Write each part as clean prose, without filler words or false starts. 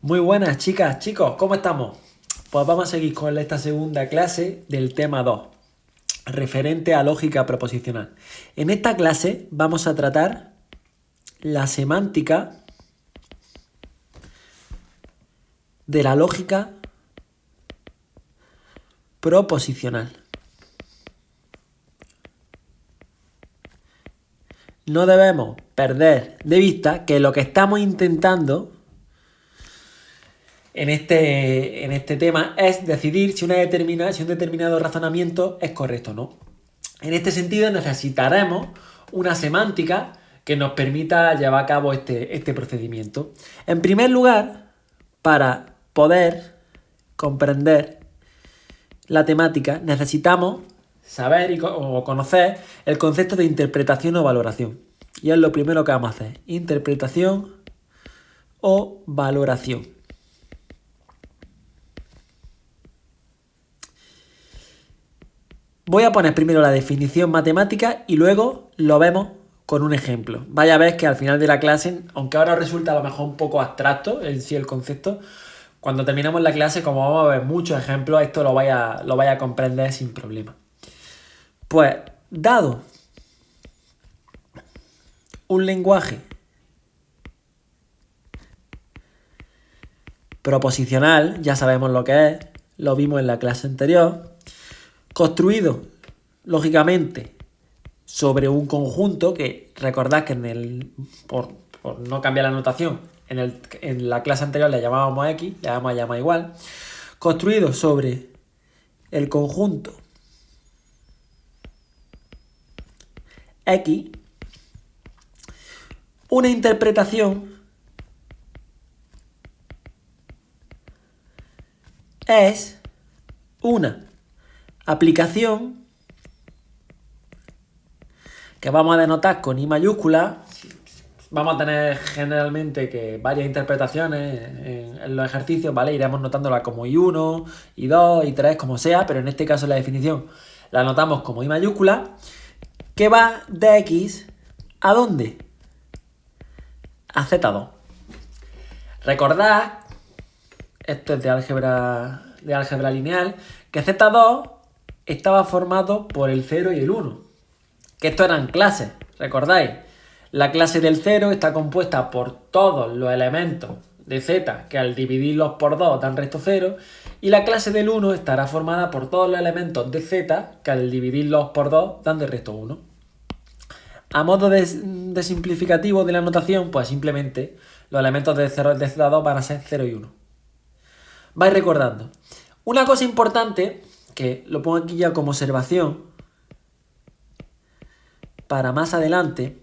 Muy buenas chicas, chicos, ¿cómo estamos? Pues vamos a seguir con esta segunda clase del tema 2, referente a lógica proposicional. En esta clase vamos a tratar la semántica de la lógica proposicional. No debemos perder de vista que lo que estamos intentando en este tema es decidir si un determinado razonamiento es correcto o no. En este sentido necesitaremos una semántica que nos permita llevar a cabo este procedimiento. En primer lugar, para poder comprender la temática, necesitamos saber o conocer el concepto de interpretación o valoración. Y es lo primero que vamos a hacer. Interpretación o valoración. Voy a poner primero la definición matemática y luego lo vemos con un ejemplo. Vaya a ver que al final de la clase, aunque ahora resulta a lo mejor un poco abstracto en sí el concepto, cuando terminemos la clase, como vamos a ver muchos ejemplos, esto lo vaya a comprender sin problema. Pues, dado un lenguaje proposicional, ya sabemos lo que es, lo vimos en la clase anterior, construido, lógicamente, sobre un conjunto que recordad que por no cambiar la notación, en la clase anterior le llamábamos X, le vamos a llamar igual, construido sobre el conjunto X, una interpretación es una aplicación que vamos a denotar con I mayúscula. Vamos a tener generalmente varias interpretaciones en los ejercicios, ¿vale? Iremos notándola como I1, I2, I3, como sea, pero en este caso la definición la anotamos como I mayúscula, que va de X ¿a dónde? A Z2. Recordad, esto es de álgebra lineal, que Z2 estaba formado por el 0 y el 1. Que esto eran clases, ¿recordáis? La clase del 0 está compuesta por todos los elementos de Z que al dividirlos por 2 dan resto 0, y la clase del 1 estará formada por todos los elementos de Z que al dividirlos por 2 dan de resto 1. A modo de simplificativo de la notación, pues simplemente los elementos de Z2 van a ser 0 y 1. Vais recordando. Una cosa importante, que lo pongo aquí ya como observación, para más adelante,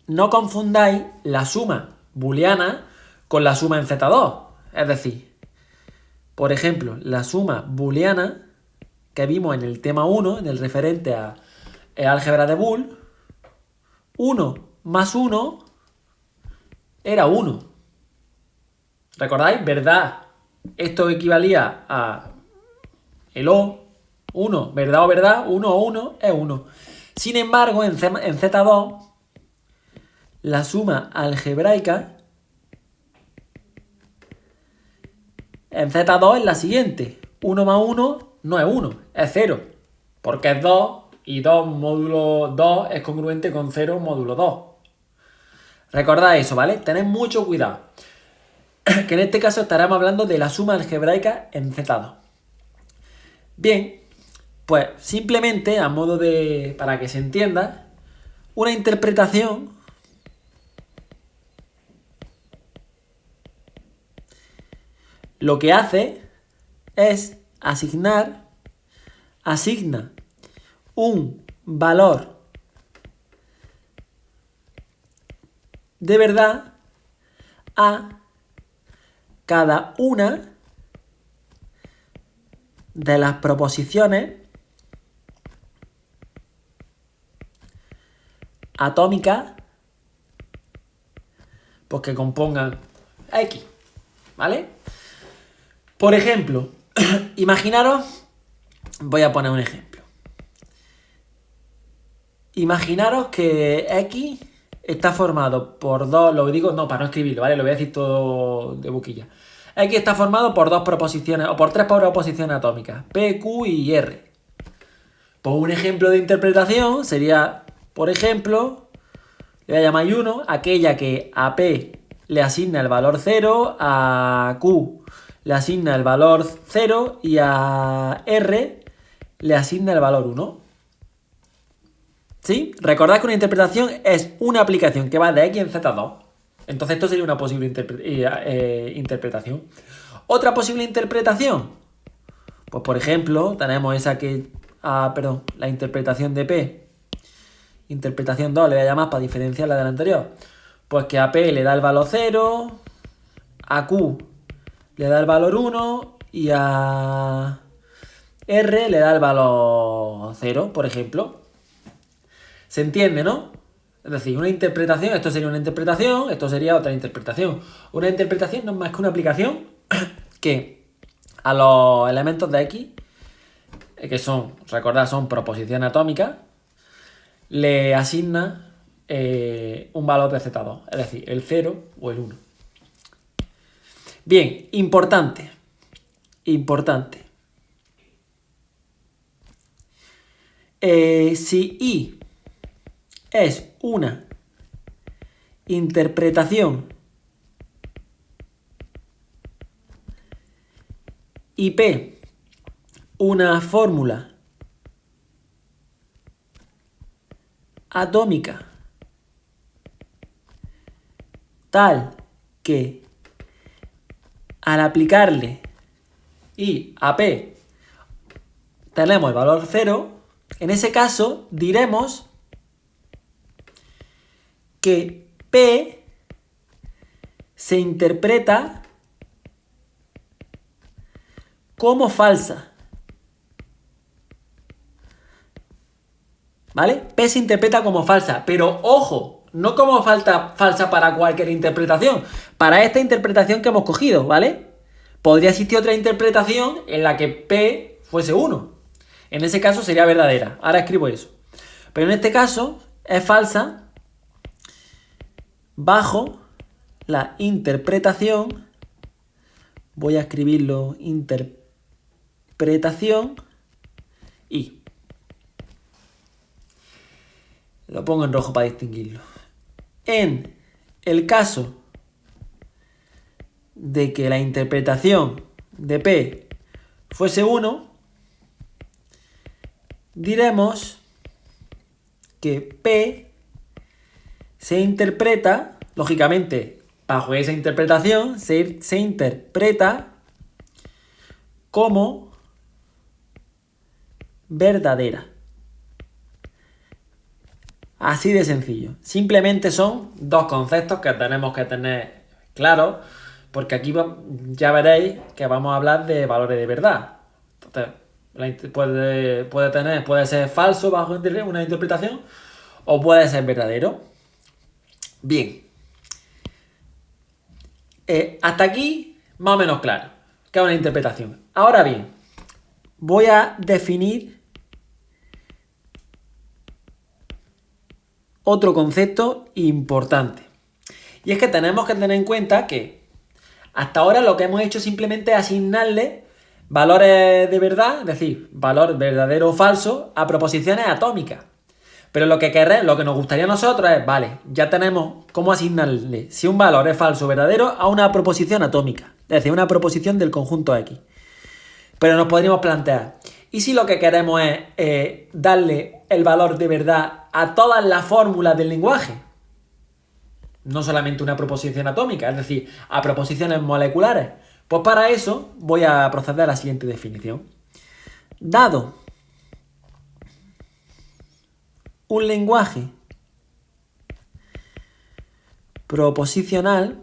no confundáis la suma booleana con la suma en Z2. Es decir, por ejemplo, la suma booleana que vimos en el tema 1, en el referente a álgebra de Boole, 1 más 1 era 1. ¿Recordáis? ¿Verdad? Esto equivalía a el O, 1, ¿verdad o verdad? 1 o 1 es 1. Sin embargo, en Z2, la suma algebraica en Z2 es la siguiente. 1 más 1 no es 1, es 0. Porque es 2 y 2 módulo 2 es congruente con 0 módulo 2. Recordad eso, ¿vale? Tened mucho cuidado. Que en este caso estaremos hablando de la suma algebraica en Z2. Bien, pues simplemente a modo de, para que se entienda, una interpretación lo que hace es asigna un valor de verdad a cada una de las proposiciones atómicas pues que compongan X, ¿vale? Por ejemplo, imaginaros, voy a poner un ejemplo. Imaginaros que X está formado por dos, lo digo, no, para no escribirlo, ¿vale? Lo voy a decir todo de boquilla. X está formado por dos proposiciones, o por tres proposiciones atómicas, P, Q y R. Pues un ejemplo de interpretación sería, por ejemplo, le voy a llamar Y1, aquella que a P le asigna el valor 0, a Q le asigna el valor 0 y a R le asigna el valor 1. ¿Sí? Recordad que una interpretación es una aplicación que va de X en Z2. Entonces esto sería una posible interpretación. Otra posible interpretación. Pues por ejemplo, tenemos esa que... la interpretación de P. Interpretación 2 le voy a llamar para diferenciarla de la anterior. Pues que a P le da el valor 0, a Q le da el valor 1 y a R le da el valor 0, por ejemplo. ¿Se entiende, no? Es decir, una interpretación, esto sería una interpretación, esto sería otra interpretación. Una interpretación no es más que una aplicación que a los elementos de X, que son, recordad, son proposiciones atómicas, le asigna un valor de Z2, es decir, el 0 o el 1. Bien, importante. Si I es una interpretación y P una fórmula atómica tal que al aplicarle I a P tenemos el valor 0, en ese caso diremos que P se interpreta como falsa. ¿Vale? P se interpreta como falsa, pero ojo, no como falsa para cualquier interpretación, para esta interpretación que hemos cogido, ¿vale? Podría existir otra interpretación en la que P fuese 1. En ese caso sería verdadera. Ahora escribo eso. Pero en este caso es falsa bajo la interpretación, voy a escribirlo, interpretación y lo pongo en rojo para distinguirlo. En el caso de que la interpretación de P fuese 1, diremos que P se interpreta, lógicamente, bajo esa interpretación, se interpreta como verdadera. Así de sencillo. Simplemente son dos conceptos que tenemos que tener claros, porque aquí ya veréis que vamos a hablar de valores de verdad. Entonces, puede ser falso bajo una interpretación o puede ser verdadero. Bien. Hasta aquí, más o menos claro, que es una interpretación. Ahora bien, voy a definir otro concepto importante. Y es que tenemos que tener en cuenta que hasta ahora lo que hemos hecho simplemente es asignarle valores de verdad, es decir, valor verdadero o falso, a proposiciones atómicas. Pero lo que nos gustaría a nosotros es, vale, ya tenemos cómo asignarle si un valor es falso o verdadero a una proposición atómica, es decir, una proposición del conjunto X. Pero nos podríamos plantear, ¿y si lo que queremos es darle el valor de verdad a todas las fórmulas del lenguaje? No solamente una proposición atómica, es decir, a proposiciones moleculares. Pues para eso voy a proceder a la siguiente definición. Dado un lenguaje proposicional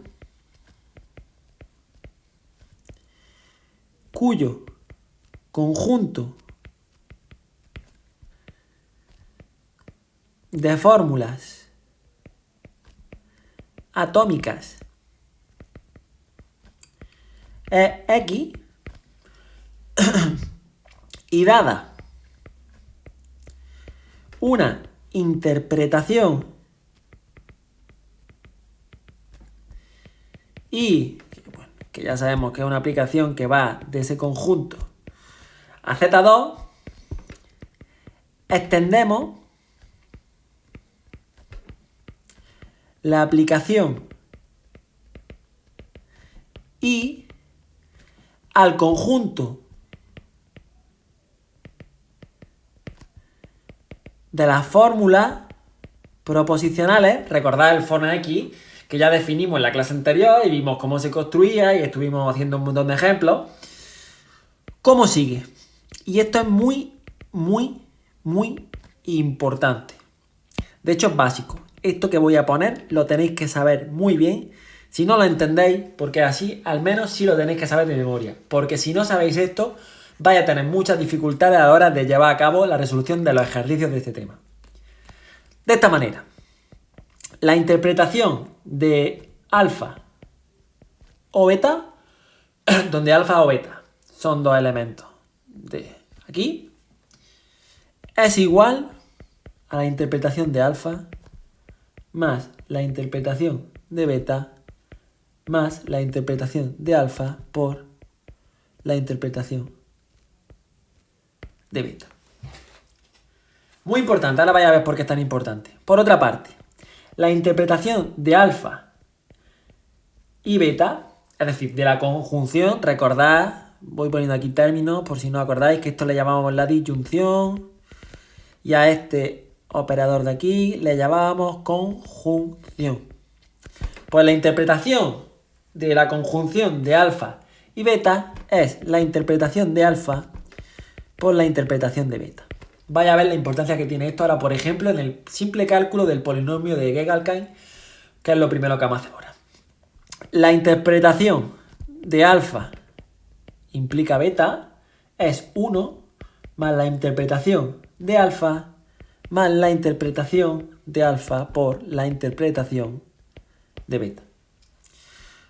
cuyo conjunto de fórmulas atómicas es X y dada una interpretación y bueno, que ya sabemos que es una aplicación que va de ese conjunto a Z2, extendemos la aplicación y al conjunto de las fórmulas proposicionales. Recordad el for X que ya definimos en la clase anterior y vimos cómo se construía y estuvimos haciendo un montón de ejemplos. ¿Cómo sigue? Y esto es muy, muy, muy importante. De hecho es básico. Esto que voy a poner lo tenéis que saber muy bien. Si no lo entendéis, porque así al menos sí lo tenéis que saber de memoria. Porque si no sabéis esto, vais a tener muchas dificultades a la hora de llevar a cabo la resolución de los ejercicios de este tema. De esta manera, la interpretación de alfa o beta, donde alfa o beta son dos elementos de aquí, es igual a la interpretación de alfa más la interpretación de beta más la interpretación de alfa por la interpretación de beta. Muy importante, ahora vais a ver por qué es tan importante. Por otra parte, la interpretación de alfa y beta, es decir, de la conjunción, recordad, voy poniendo aquí términos por si no acordáis que esto le llamamos la disyunción y a este operador de aquí le llamábamos conjunción. Pues la interpretación de la conjunción de alfa y beta es la interpretación de alfa por la interpretación de beta. Vaya a ver la importancia que tiene esto ahora, por ejemplo, en el simple cálculo del polinomio de Gegalkai, que es lo primero que vamos a hacer ahora. La interpretación de alfa implica beta es 1 más la interpretación de alfa más la interpretación de alfa por la interpretación de beta.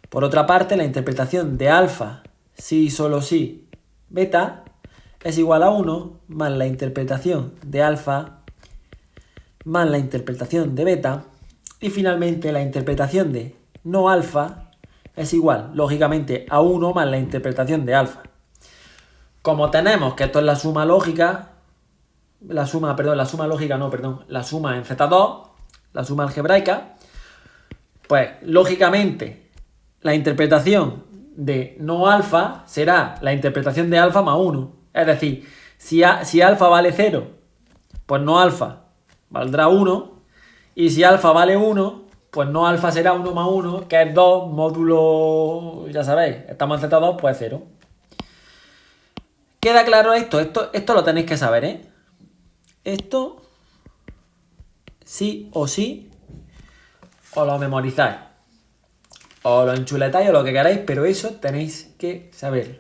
Por otra parte, la interpretación de alfa, sí y solo sí, beta, es igual a 1 más la interpretación de alfa más la interpretación de beta. Y finalmente la interpretación de no alfa es igual, lógicamente, a 1 más la interpretación de alfa. Como tenemos que esto es la suma lógica, la suma en Z2, la suma algebraica, pues lógicamente la interpretación de no alfa será la interpretación de alfa más 1. Es decir, si alfa vale 0, pues no alfa valdrá 1. Y si alfa vale 1, pues no alfa será 1 más 1, que es 2 módulo, ya sabéis, estamos en Z2, pues 0. ¿Queda claro esto? Esto lo tenéis que saber, ¿eh? Esto sí o sí os lo memorizáis. O lo enchuletáis o lo que queráis, pero eso tenéis que saberlo.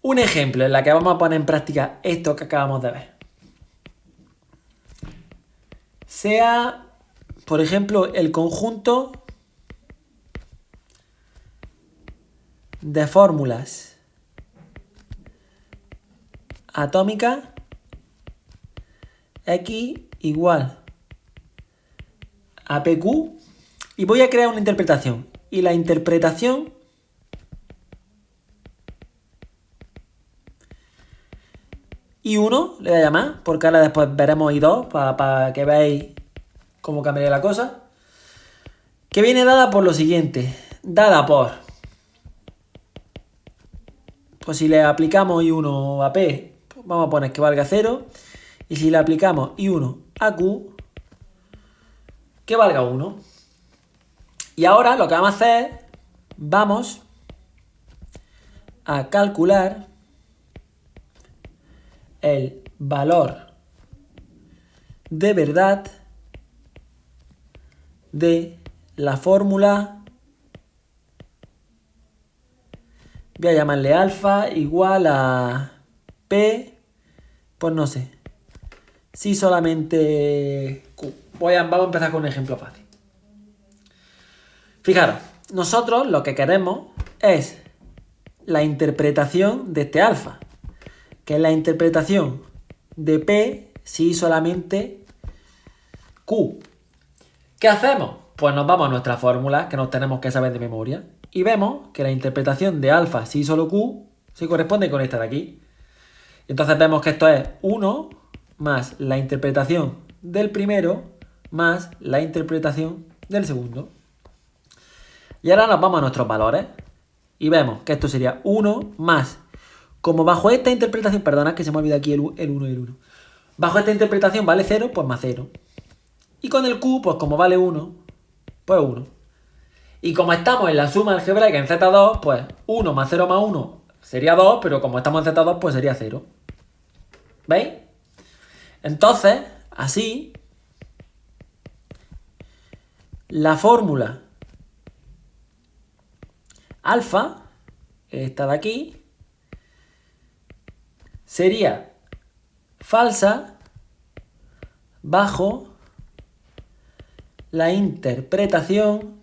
Un ejemplo en la que vamos a poner en práctica esto que acabamos de ver. Sea, por ejemplo, el conjunto de fórmulas atómicas X igual a PQ y voy a crear una interpretación. Y la interpretación I1 le voy a llamar, porque ahora después veremos I2 para que veáis cómo cambiaría la cosa. Que viene dada por lo siguiente. Dada por... Pues si le aplicamos I1 a P, pues vamos a poner que valga 0. Y si le aplicamos I1 a Q, que valga 1. Y ahora lo que vamos a hacer, vamos a calcular el valor de verdad de la fórmula, voy a llamarle alfa igual a P, pues no sé, si solamente Q. Vamos a empezar con un ejemplo fácil. Fijaros, nosotros lo que queremos es la interpretación de este alfa, que es la interpretación de P si solamente Q. ¿Qué hacemos? Pues nos vamos a nuestras fórmulas que nos tenemos que saber de memoria. Y vemos que la interpretación de alfa si solo q se corresponde con esta de aquí. Entonces vemos que esto es 1 más la interpretación del primero más la interpretación del segundo. Y ahora nos vamos a nuestros valores y vemos que esto sería 1 más, como bajo esta interpretación, perdona que se me olvida aquí el 1 y el 1. Bajo esta interpretación vale 0, pues más 0. Y con el q, pues como vale 1, pues 1. Y como estamos en la suma algebraica en Z2, pues 1 más 0 más 1 sería 2, pero como estamos en Z2, pues sería 0. ¿Veis? Entonces, así, la fórmula alfa, esta de aquí, sería falsa bajo la interpretación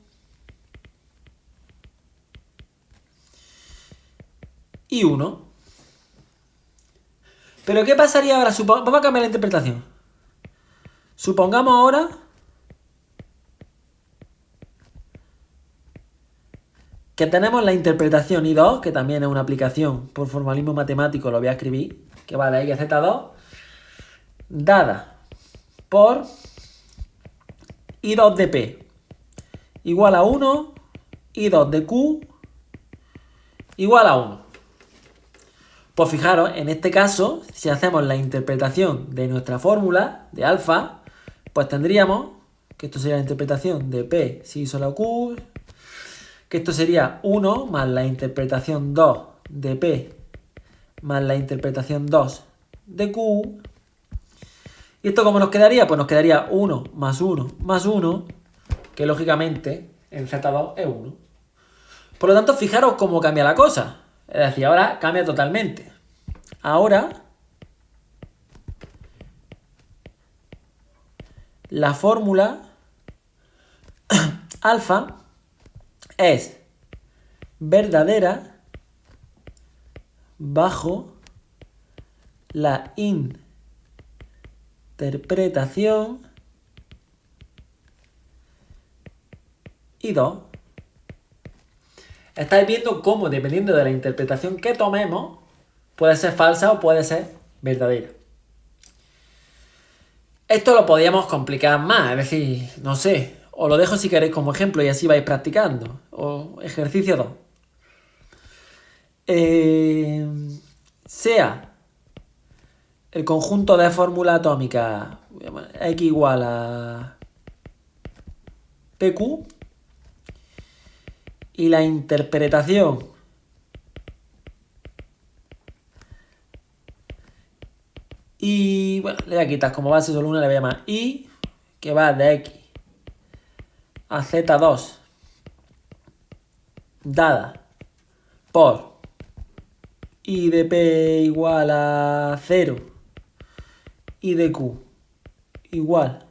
y 1. Pero ¿qué pasaría ahora? Vamos a cambiar la interpretación. Supongamos ahora que tenemos la interpretación I2, que también es una aplicación por formalismo matemático, lo voy a escribir, que va de X a Z2, dada por I2 de P igual a 1, I2 de Q igual a 1. Pues fijaros, en este caso, si hacemos la interpretación de nuestra fórmula de alfa, pues tendríamos que esto sería la interpretación de P si solo Q, que esto sería 1 más la interpretación 2 de P más la interpretación 2 de Q. ¿Y esto cómo nos quedaría? Pues nos quedaría 1 más 1 más 1, que lógicamente en Z2 es 1. Por lo tanto, fijaros cómo cambia la cosa. Es decir, ahora cambia totalmente. Ahora, la fórmula alfa es verdadera bajo la interpretación I2. Estáis viendo cómo, dependiendo de la interpretación que tomemos, puede ser falsa o puede ser verdadera. Esto lo podríamos complicar más, es decir, no sé, os lo dejo si queréis como ejemplo y así vais practicando. O ejercicio 2. Sea el conjunto de fórmulas atómicas X igual a PQ y la interpretación y bueno, le voy a quitar como base solo una, le voy a llamar I, que va de X a Z2 dada por I de P igual a 0 y de Q igual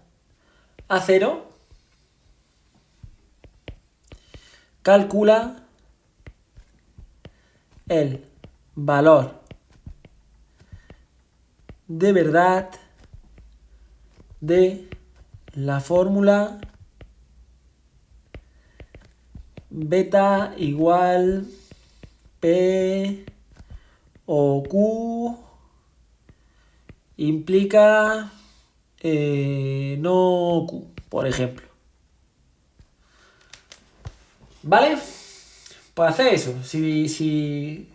a 0, calcula el valor de verdad de la fórmula beta igual P o Q implica no Q, por ejemplo. ¿Vale? Pues haced eso, si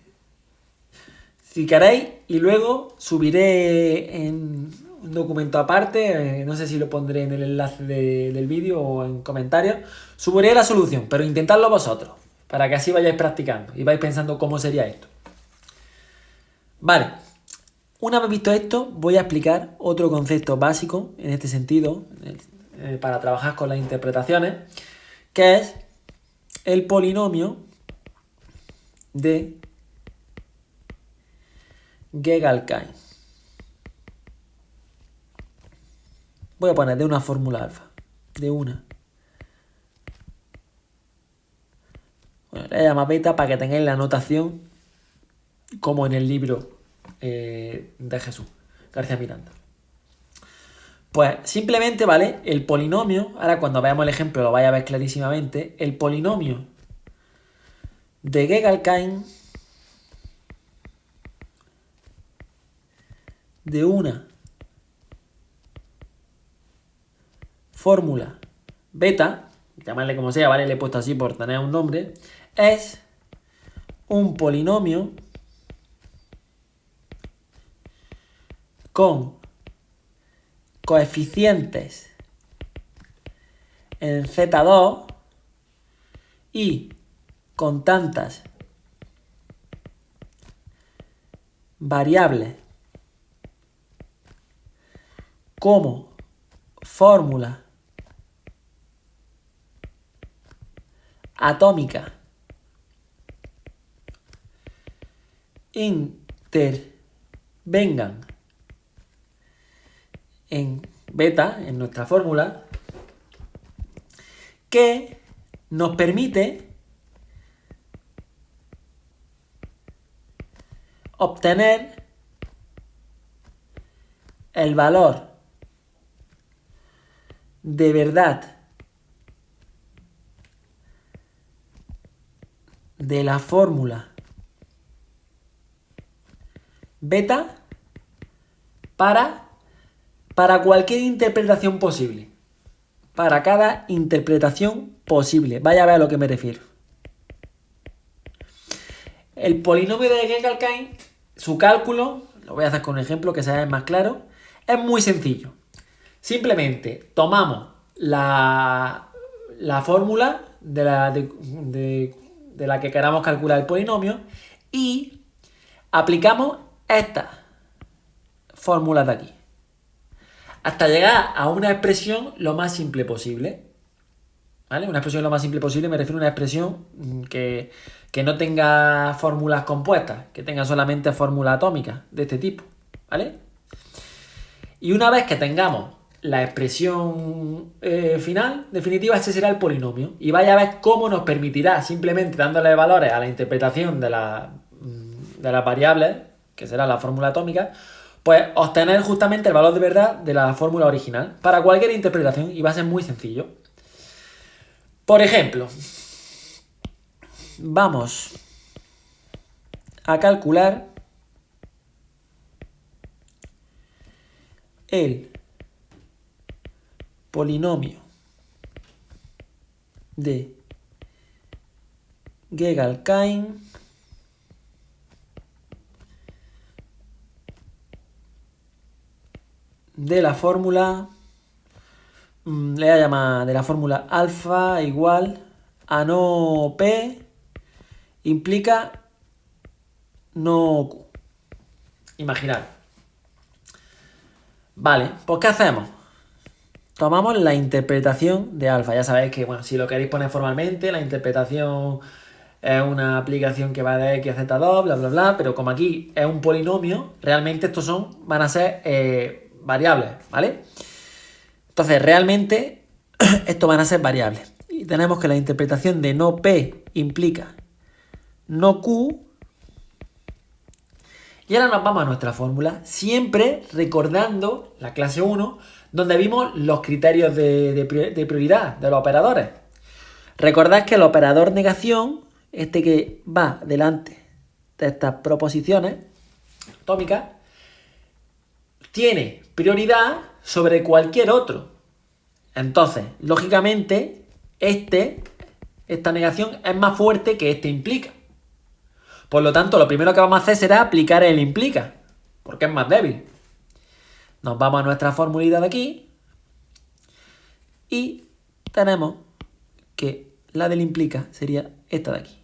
queréis, y luego subiré en un documento aparte, no sé si lo pondré en el enlace del vídeo o en comentarios, subiré la solución, pero intentadlo vosotros, para que así vayáis practicando y vais pensando cómo sería esto. Vale, una vez visto esto, voy a explicar otro concepto básico en este sentido, para trabajar con las interpretaciones, que es el polinomio de Gegalkai. Voy a poner de una fórmula alfa. De una. Bueno, le llamo beta para que tengáis la notación como en el libro de Jesús García Miranda. Pues simplemente, ¿vale? El polinomio, ahora cuando veamos el ejemplo lo vais a ver clarísimamente, el polinomio de Gegalkain de una fórmula beta, llamarle como sea, ¿vale? Le he puesto así por tener un nombre, es un polinomio con coeficientes en Z2 y con tantas variables como fórmula atómica intervengan en beta, en nuestra fórmula, que nos permite obtener el valor de verdad de la fórmula beta para cualquier interpretación posible. Para cada interpretación posible. Vaya a ver a lo que me refiero. El polinomio de Gegalkain, su cálculo, lo voy a hacer con un ejemplo que sea más claro, es muy sencillo. Simplemente tomamos la fórmula de la que queramos calcular el polinomio y aplicamos estas fórmulas de aquí hasta llegar a una expresión lo más simple posible. ¿Vale? Una expresión lo más simple posible me refiero a una expresión que no tenga fórmulas compuestas, que tenga solamente fórmulas atómicas de este tipo. ¿Vale? Y una vez que tengamos la expresión final, definitiva, ese será el polinomio. Y vaya a ver cómo nos permitirá, simplemente dándole valores a la interpretación de las variables, que será la fórmula atómica, pues obtener justamente el valor de verdad de la fórmula original para cualquier interpretación, y va a ser muy sencillo. Por ejemplo, vamos a calcular el polinomio de Gegalkain de la fórmula, le voy a llamar de la fórmula alfa igual a no P implica no Q. Imaginad. Vale, pues ¿qué hacemos? Tomamos la interpretación de alfa. Ya sabéis que, bueno, si lo queréis poner formalmente, la interpretación es una aplicación que va de x a z2, bla, bla, bla, pero como aquí es un polinomio, realmente estos van a ser variables, ¿vale? Entonces, realmente, estos van a ser variables. Y tenemos que la interpretación de no P implica no Q. Y ahora nos vamos a nuestra fórmula, siempre recordando la clase 1, donde vimos los criterios de prioridad de los operadores. Recordad que el operador negación, este que va delante de estas proposiciones atómicas, tiene prioridad sobre cualquier otro. Entonces, lógicamente, esta negación es más fuerte que este implica. Por lo tanto, lo primero que vamos a hacer será aplicar el implica, porque es más débil. Nos vamos a nuestra formulita de aquí y tenemos que la del implica sería esta de aquí.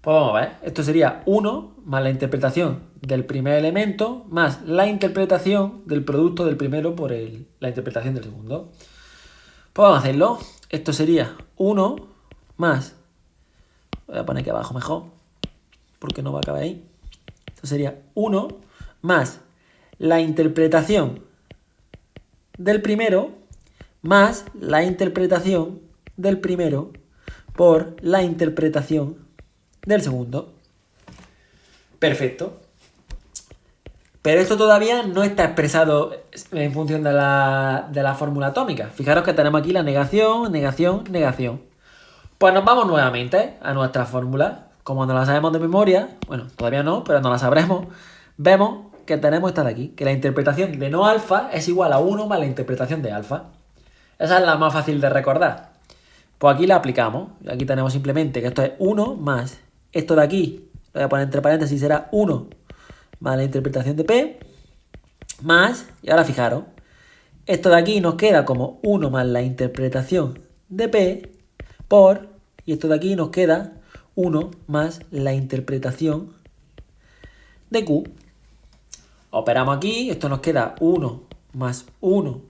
Pues vamos a ver, esto sería 1 más la interpretación del primer elemento más la interpretación del producto del primero por la interpretación del segundo. Pues vamos a hacerlo. Esto sería 1 más, voy a poner aquí abajo mejor, porque no va a caber ahí. Esto sería 1 más la interpretación del primero más la interpretación del primero por la interpretación del segundo. Perfecto. Pero esto todavía no está expresado en función de la fórmula atómica. Fijaros que tenemos aquí la negación, negación, negación. Pues nos vamos nuevamente a nuestra fórmula. Como no la sabemos de memoria, bueno, todavía no, pero no la sabremos, vemos que tenemos esta de aquí, que la interpretación de no alfa es igual a 1 más la interpretación de alfa. Esa es la más fácil de recordar. Pues aquí la aplicamos. Aquí tenemos simplemente que esto es 1 más esto de aquí, lo voy a poner entre paréntesis, será 1 más la interpretación de P, más, y ahora fijaros, esto de aquí nos queda como 1 más la interpretación de P por, y esto de aquí nos queda 1 más la interpretación de Q. Operamos aquí, esto nos queda 1 más 1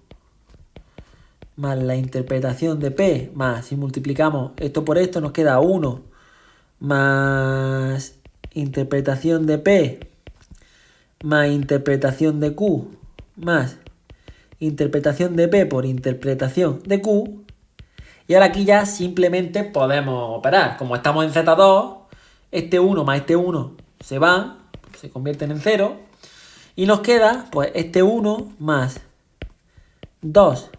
más la interpretación de P, más si multiplicamos esto por esto nos queda 1 más interpretación de P más interpretación de Q más interpretación de P por interpretación de Q. Y ahora aquí ya simplemente podemos operar. Como estamos en Z2, este 1 más este 1 se van, se convierten en 0. Y nos queda pues este 1 más 2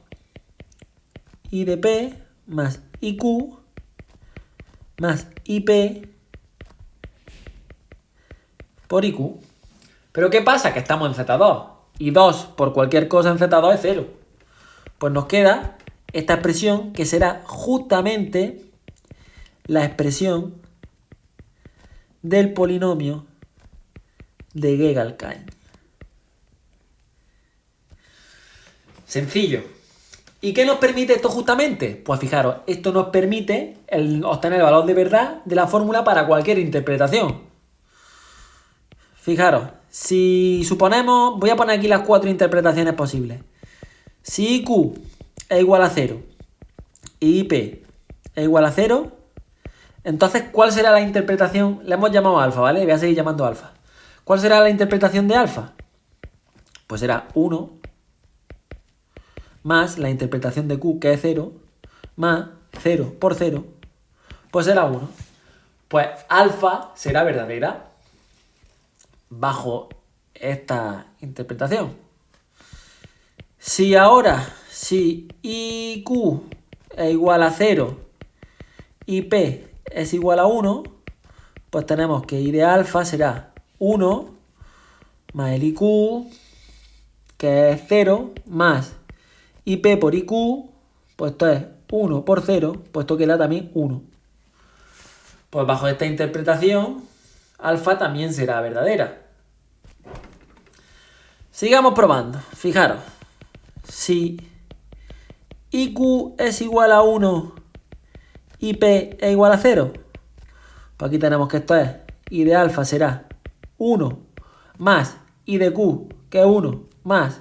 I de P más IQ más IP por IQ. Pero ¿qué pasa? Que estamos en Z2 y 2 por cualquier cosa en Z2 es 0. Pues nos queda esta expresión que será justamente la expresión del polinomio de Gegalkain. Sencillo. ¿Y qué nos permite esto justamente? Pues fijaros, esto nos permite obtener el valor de verdad de la fórmula para cualquier interpretación. Fijaros, si suponemos, voy a poner aquí las 4 interpretaciones posibles. Si IQ es igual a 0 y IP es igual a 0, entonces, ¿cuál será la interpretación? Le hemos llamado alfa, ¿vale? Voy a seguir llamando alfa. ¿Cuál será la interpretación de alfa? Pues será 1 más la interpretación de Q, que es 0, más 0 por 0, pues será 1. Pues alfa será verdadera bajo esta interpretación. Si IQ es igual a 0 y P es igual a 1, pues tenemos que I de alfa será 1 más el IQ, que es 0, más IP por IQ, pues esto es 1 por 0, pues esto queda también 1. Pues bajo esta interpretación, alfa también será verdadera. Sigamos probando. Fijaros, si IQ es igual a 1 y P es igual a 0, pues aquí tenemos que esto es I de alfa será 1 más I de Q, que es 1, más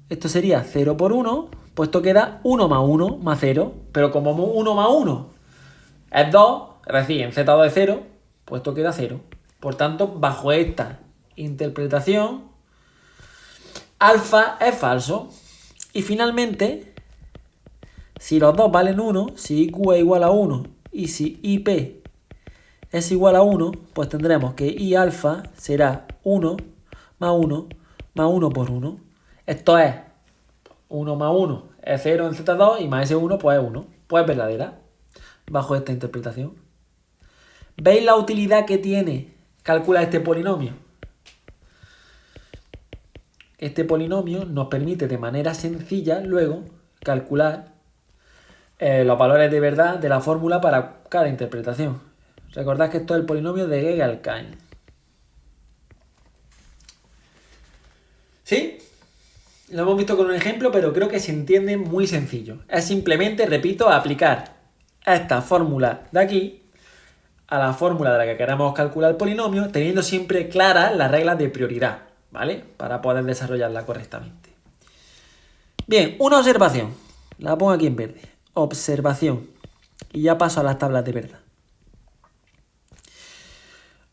esto sería 0 por 1, pues esto queda 1 más 1 más 0, pero como 1 más 1 es 2, es decir, en Z2 es 0, pues esto queda 0. Por tanto, bajo esta interpretación, alfa es falso. Y finalmente, si los dos valen 1, si IQ es igual a 1 y si IP es igual a 1, pues tendremos que I alfa será 1 más 1 más 1 por 1. Esto es 1 más 1 es 0 en Z2 y más ese 1 pues es 1. Pues es verdadera bajo esta interpretación. ¿Veis la utilidad que tiene calcular este polinomio? Este polinomio nos permite de manera sencilla luego calcular los valores de verdad de la fórmula para cada interpretación. Recordad que esto es el polinomio de Gegalkain. ¿Sí? Lo hemos visto con un ejemplo, pero creo que se entiende muy sencillo. Es simplemente, repito, aplicar esta fórmula de aquí a la fórmula de la que queramos calcular el polinomio, teniendo siempre claras las reglas de prioridad, ¿vale? Para poder desarrollarla correctamente. Bien, una observación. La pongo aquí en verde. Observación. Y ya paso a las tablas de verdad.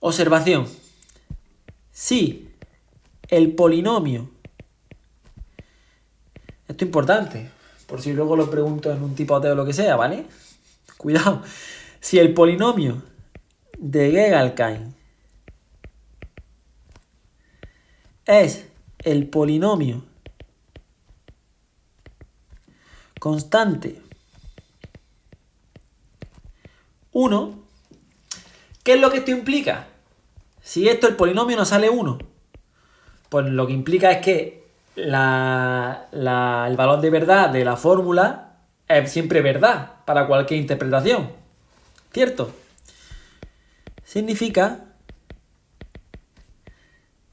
Observación. Si el polinomio, esto es importante, por si luego lo pregunto en un tipoteo o lo que sea, ¿vale? Cuidado. Si el polinomio de Gegalkain es el polinomio constante 1. ¿Qué es lo que esto implica? Si el polinomio nos sale 1, pues lo que implica es que el valor de verdad de la fórmula es siempre verdad para cualquier interpretación. ¿Cierto? Significa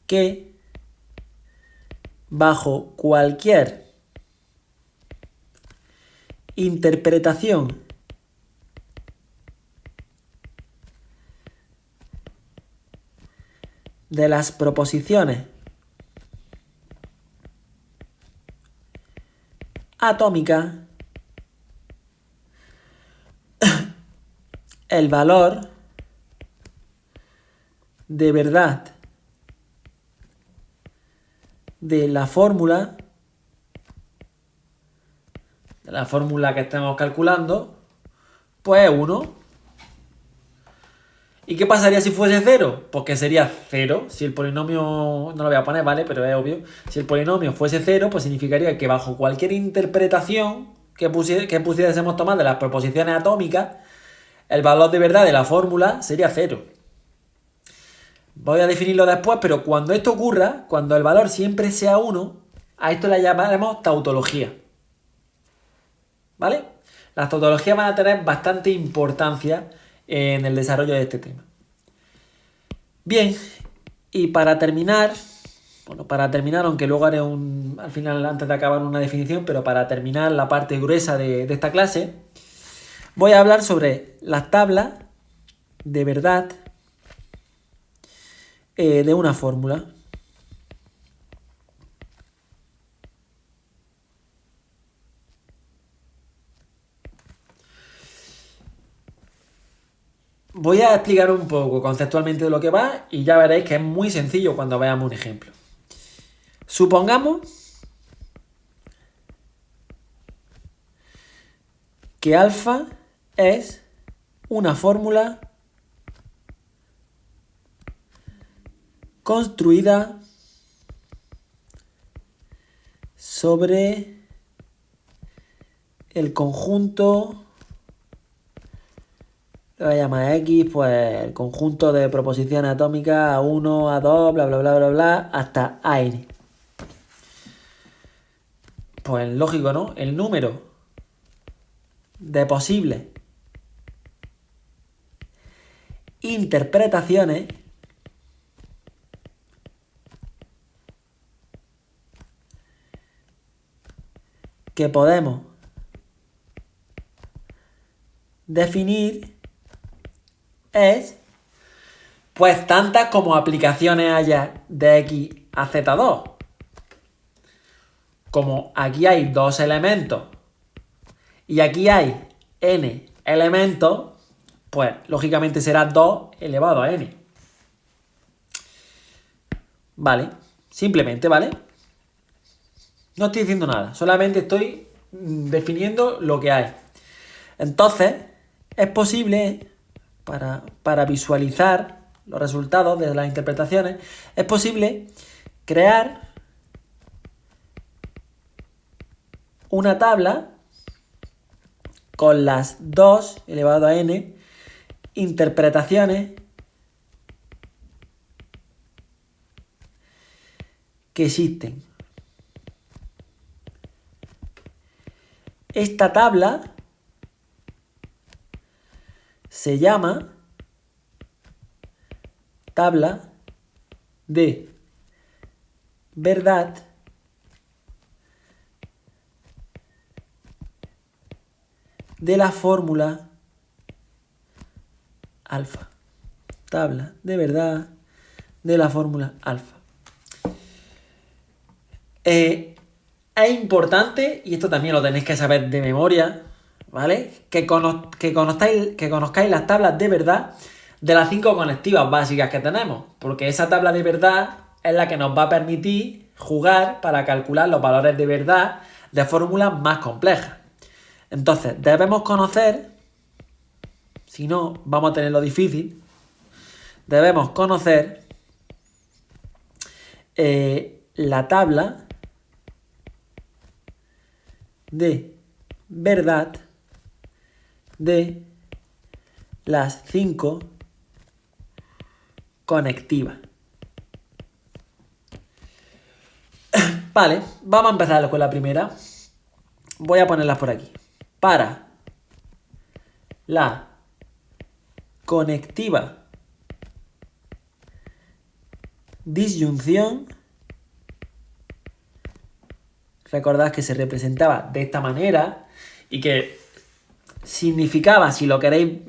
que bajo cualquier interpretación de las proposiciones atómicas, el valor de verdad de la fórmula que estamos calculando, pues es 1. ¿Y qué pasaría si fuese 0? Pues que sería 0. Si el polinomio, no lo voy a poner, ¿vale? Pero es obvio. Si el polinomio fuese 0, pues significaría que bajo cualquier interpretación que pudiésemos tomar de las proposiciones atómicas, el valor de verdad de la fórmula sería 0. Voy a definirlo después, pero cuando esto ocurra, cuando el valor siempre sea 1, a esto le llamaremos tautología. ¿Vale? Las tautologías van a tener bastante importancia en el desarrollo de este tema. Bien, y para terminar, aunque luego haré al final, antes de acabar, una definición, pero para terminar la parte gruesa de esta clase, voy a hablar sobre las tablas de verdad de una fórmula. Voy a explicar un poco conceptualmente de lo que va y ya veréis que es muy sencillo cuando veamos un ejemplo. Supongamos que alfa es una fórmula construida sobre el conjunto, lo voy a llamar X, pues el conjunto de proposiciones atómicas A1, A2, bla, bla, bla, bla, bla, hasta AN. Pues lógico, ¿no? El número de posibles interpretaciones que podemos definir es pues tantas como aplicaciones haya de X a Z2. Como aquí hay 2 elementos y aquí hay n elementos, pues lógicamente será 2 elevado a n. Vale, simplemente, ¿vale? No estoy diciendo nada, solamente estoy definiendo lo que hay. Entonces, es posible, para visualizar los resultados de las interpretaciones, es posible crear una tabla con las 2 elevado a n interpretaciones que existen. Esta tabla se llama tabla de verdad de la fórmula alfa. Tabla de verdad de la fórmula alfa. Es importante, y esto también lo tenéis que saber de memoria, ¿vale? Que conozcáis las tablas de verdad de las 5 conectivas básicas que tenemos, porque esa tabla de verdad es la que nos va a permitir jugar para calcular los valores de verdad de fórmulas más complejas. Entonces, debemos conocer, si no, vamos a tenerlo difícil, debemos conocer la tabla de verdad de las 5 conectivas. Vale, vamos a empezar con la primera. Voy a ponerlas por aquí. Para la conectiva disyunción, recordad que se representaba de esta manera y que significaba, si lo queréis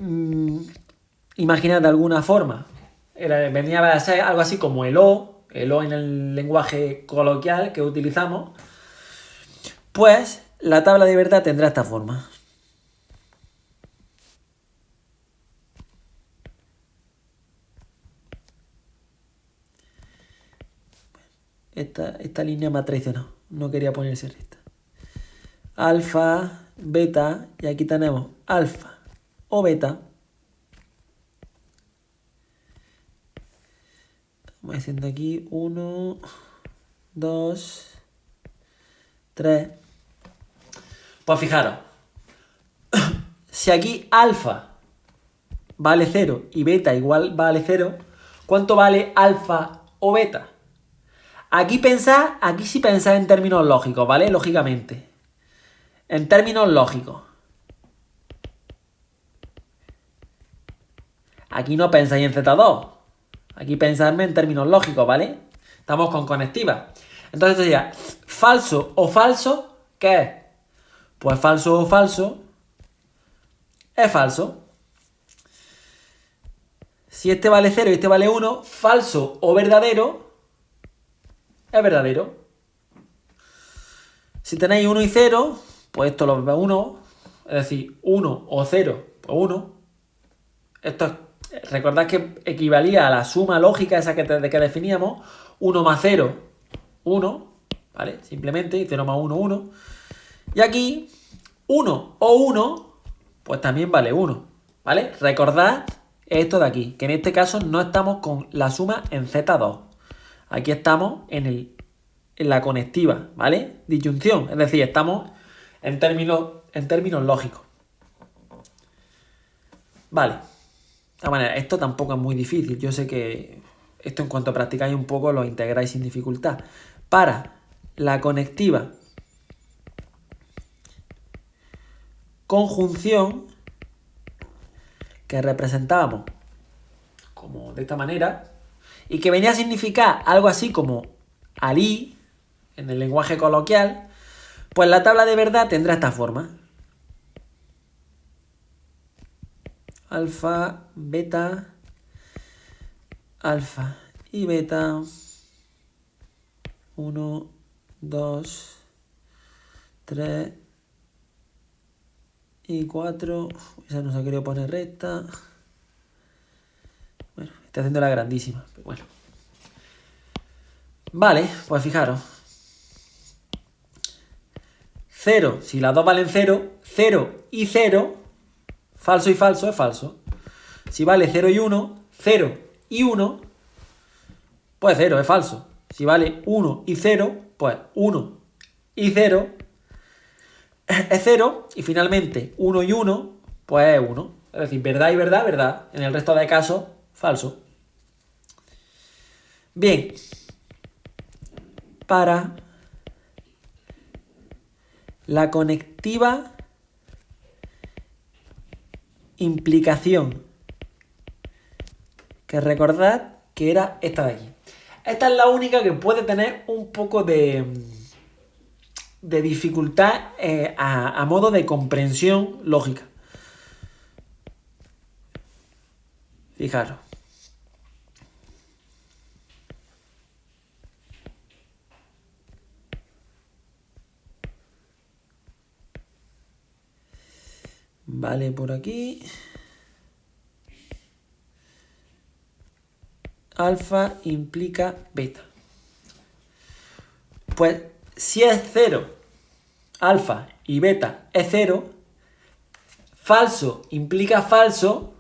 imaginar de alguna forma, venía a ser algo así como el O en el lenguaje coloquial que utilizamos, pues la tabla de verdad tendrá esta forma. Esta línea me ha traicionado, no quería ponerse recta. Alfa, beta, y aquí tenemos alfa o beta. Estamos haciendo aquí 1, 2, 3. Pues fijaros, si aquí alfa vale 0 y beta igual vale 0, ¿cuánto vale alfa o beta? Aquí sí pensáis en términos lógicos, ¿vale? Lógicamente. En términos lógicos. Aquí no pensáis en Z2. Aquí pensadme en términos lógicos, ¿vale? Estamos con conectivas. Entonces esto sería falso o falso, ¿qué es? Pues falso o falso es falso. Si este vale 0 y este vale 1, falso o verdadero es verdadero. Si tenéis 1 y 0, pues esto lo ve 1, es decir, 1 o 0, pues 1. Esto recordad que equivalía a la suma lógica esa que definíamos, 1 más 0, 1, ¿vale? Simplemente, y 0 más 1, 1. Y aquí, 1 o 1, pues también vale 1, ¿vale? Recordad esto de aquí, que en este caso no estamos con la suma en Z2. Aquí estamos en la conectiva, ¿vale? Disyunción, es decir, estamos en términos lógicos. Vale. De esta manera, esto tampoco es muy difícil. Yo sé que esto en cuanto practicáis un poco lo integráis sin dificultad. Para la conectiva conjunción, que representábamos como de esta manera, y que venía a significar algo así como alí, en el lenguaje coloquial, pues la tabla de verdad tendrá esta forma. Alfa, beta, alfa y beta. 1, 2, 3 y 4. Esa no se ha querido poner recta. Bueno, estoy haciendo la grandísima, pero bueno. Vale, pues fijaros. 0, si las dos valen 0, 0 y 0, falso y falso es falso. Si vale 0 y 1, 0 y 1, pues 0 es falso. Si vale 1 y 0, pues 1 y 0 es 0. Y finalmente 1 y 1, pues es 1. Es decir, verdad y verdad, verdad. En el resto de casos, falso. Bien. Para la conectiva implicación, que recordad que era esta de aquí. Esta es la única que puede tener un poco de dificultad a modo de comprensión lógica. Fijaros. Vale, por aquí. Alfa implica beta. Pues si es 0, alfa y beta es 0, falso implica falso,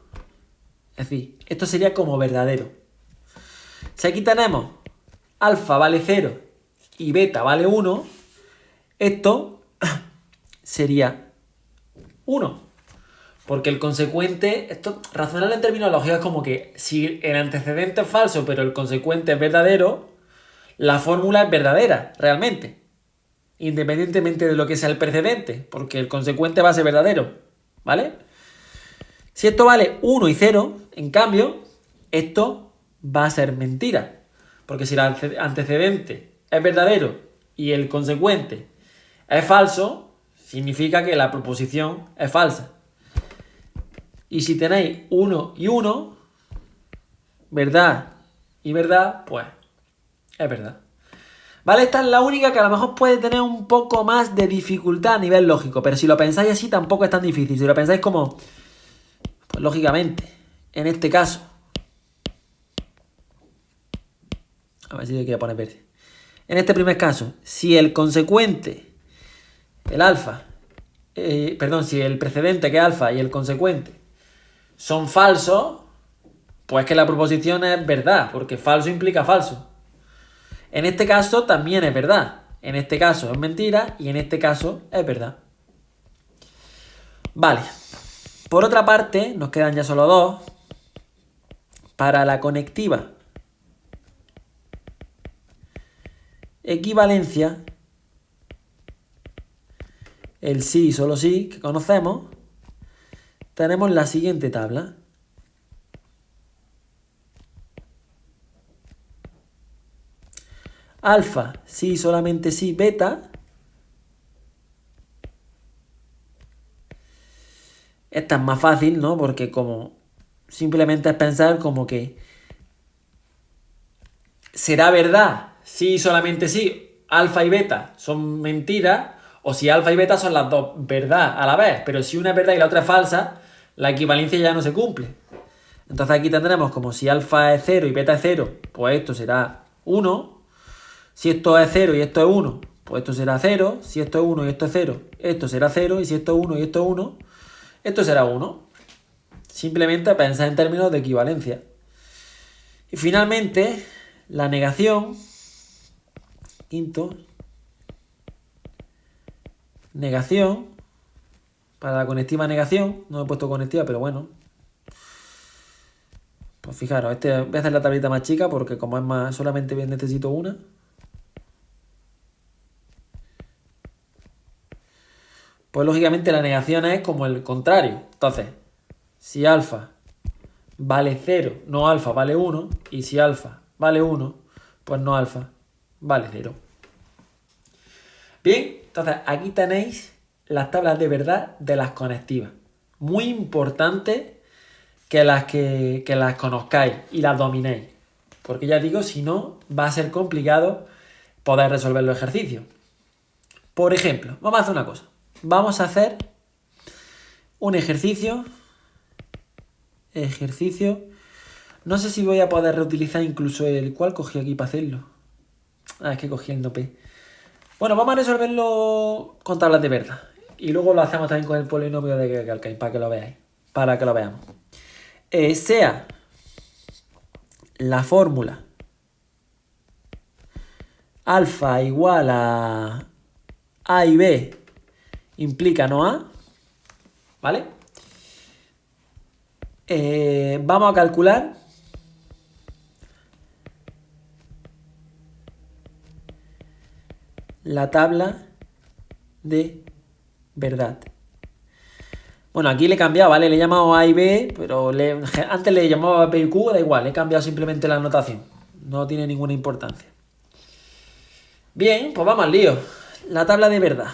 es decir, esto sería como verdadero. Si aquí tenemos alfa vale 0 y beta vale 1, esto sería 1. Porque el consecuente, esto, razonar en terminología es como que si el antecedente es falso pero el consecuente es verdadero, la fórmula es verdadera, realmente. Independientemente de lo que sea el precedente, porque el consecuente va a ser verdadero, ¿vale? Si esto vale 1 y 0, en cambio, esto va a ser mentira. Porque si el antecedente es verdadero y el consecuente es falso, significa que la proposición es falsa. Y si tenéis 1 y 1, verdad y verdad, pues es verdad. ¿Vale? Esta es la única que a lo mejor puede tener un poco más de dificultad a nivel lógico, pero si lo pensáis así tampoco es tan difícil. Si lo pensáis como, pues lógicamente, en este caso, a ver si le quiero poner verde. En este primer caso, si el consecuente, el alfa, si el precedente que es alfa y el consecuente son falsos, pues que la proposición es verdad, porque falso implica falso. En este caso también es verdad. En este caso es mentira y en este caso es verdad. Vale. Por otra parte, nos quedan ya solo dos. Para la conectiva equivalencia, el sí y solo sí que conocemos, tenemos la siguiente tabla. Alfa, sí, solamente sí, beta. Esta es más fácil, ¿no? Porque como simplemente es pensar como que será verdad, sí, solamente sí, alfa y beta son mentiras, o si alfa y beta son las dos verdad a la vez, pero si una es verdad y la otra es falsa, la equivalencia ya no se cumple. Entonces aquí tendremos como si alfa es 0 y beta es 0, pues esto será 1. Si esto es 0 y esto es 1, pues esto será 0. Si esto es 1 y esto es 0, esto será 0. Y si esto es 1 y esto es 1, esto será 1. Simplemente pensar en términos de equivalencia. Y finalmente, la negación. Quinto. Negación. Para la conectiva negación. No he puesto conectiva, pero bueno. Pues fijaros, voy a hacer la tablita más chica porque como es más, solamente necesito una. Pues lógicamente la negación es como el contrario. Entonces, si alfa vale 0, no alfa vale 1. Y si alfa vale 1, pues no alfa vale 0. Bien, entonces aquí tenéis las tablas de verdad de las conectivas. Muy importante que las conozcáis y las dominéis. Porque ya digo, si no, va a ser complicado poder resolver los ejercicios. Por ejemplo, vamos a hacer una cosa. Vamos a hacer un ejercicio. No sé si voy a poder reutilizar incluso el cual cogí aquí para hacerlo. Es que cogí el no P. Bueno, vamos a resolverlo con tablas de verdad. Y luego lo hacemos también con el polinomio de Calcain para que lo veáis. Para que lo veamos. Sea la fórmula alfa igual a A y B implica no A, ¿vale? Vamos a calcular la tabla de verdad. Bueno, aquí le he cambiado, ¿vale? Le he llamado A y B, pero antes le llamaba B y Q, da igual, he cambiado simplemente la notación. No tiene ninguna importancia. Bien, pues vamos al lío. La tabla de verdad.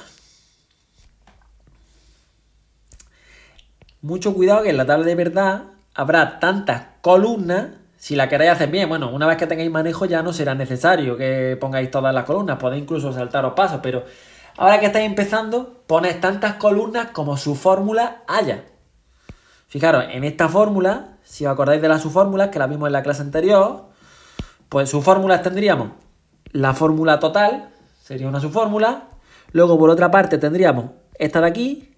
Mucho cuidado que en la tabla de verdad habrá tantas columnas. Si la queréis hacer bien, bueno, una vez que tengáis manejo ya no será necesario que pongáis todas las columnas. Podéis incluso saltaros pasos, pero ahora que estáis empezando, ponéis tantas columnas como su fórmula haya. Fijaros, en esta fórmula, si os acordáis de las subfórmulas que la vimos en la clase anterior, pues subfórmulas tendríamos la fórmula total, sería una subfórmula. Luego por otra parte tendríamos esta de aquí,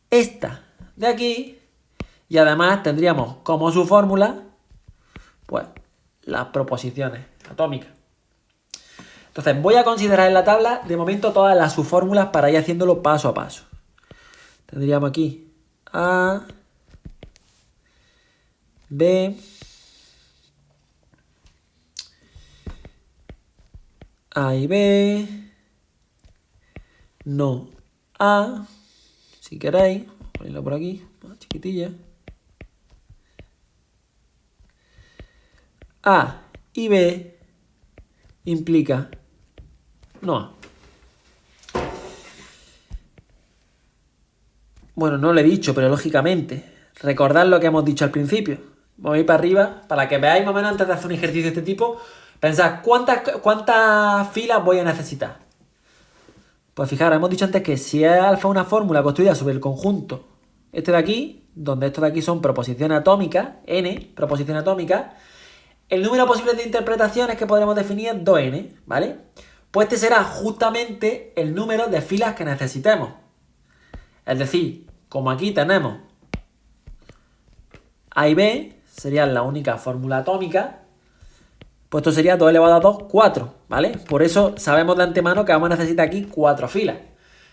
esta de aquí, y además tendríamos como subfórmula pues las proposiciones atómicas. Entonces voy a considerar en la tabla de momento todas las subfórmulas para ir haciéndolo paso a paso. Tendríamos aquí A, B, A y B, no A, si queréis, ponerlo por aquí, más chiquitilla. A y B implica no A. Bueno, no lo he dicho, pero lógicamente, recordad lo que hemos dicho al principio. Voy para arriba para que veáis más o menos antes de hacer un ejercicio de este tipo. Pensad, ¿cuántas filas voy a necesitar? Pues fijaros, hemos dicho antes que si es alfa una fórmula construida sobre el conjunto este de aquí, donde estos de aquí son proposiciones atómicas, n, proposiciones atómicas, el número posible de interpretaciones que podremos definir es 2n, ¿vale? Pues este será justamente el número de filas que necesitemos. Es decir, como aquí tenemos A y B, serían la única fórmula atómica, pues esto sería 2 elevado a 2, 4, ¿vale? Por eso sabemos de antemano que vamos a necesitar aquí 4 filas.